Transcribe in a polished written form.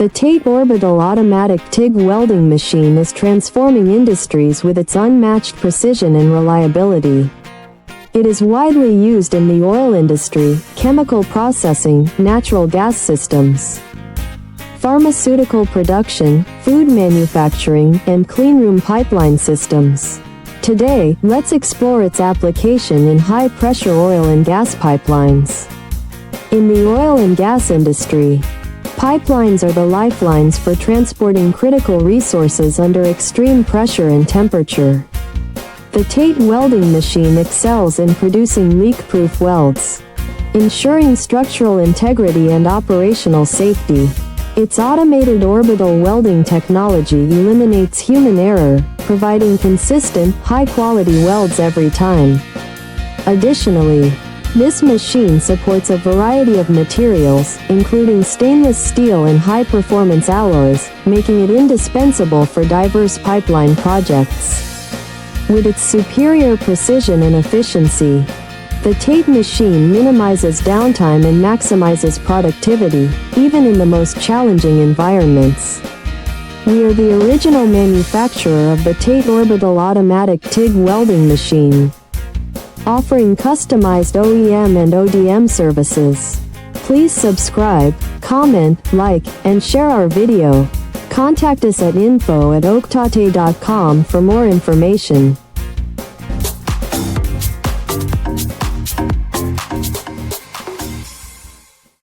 The TATE Orbital automatic TIG welding machine is transforming industries with its unmatched precision and reliability. It is widely used in the oil industry, chemical processing, natural gas systems, pharmaceutical production, food manufacturing, and cleanroom pipeline systems. Today, let's explore its application in high-pressure oil and gas pipelines. In the oil and gas industry, pipelines are the lifelines for transporting critical resources under extreme pressure and temperature. The TATE welding machine excels in producing leak-proof welds, ensuring structural integrity and operational safety. Its automated orbital welding technology eliminates human error, providing consistent, high-quality welds every time. Additionally, this machine supports a variety of materials, including stainless steel and high-performance alloys, making it indispensable for diverse pipeline projects. With its superior precision and efficiency, the TATE machine minimizes downtime and maximizes productivity, even in the most challenging environments. We are the original manufacturer of the TATE Orbital automatic TIG welding machine, offering customized OEM and ODM services. Please subscribe, comment, like, and share our video. Contact us at info@oaktate.com for more information.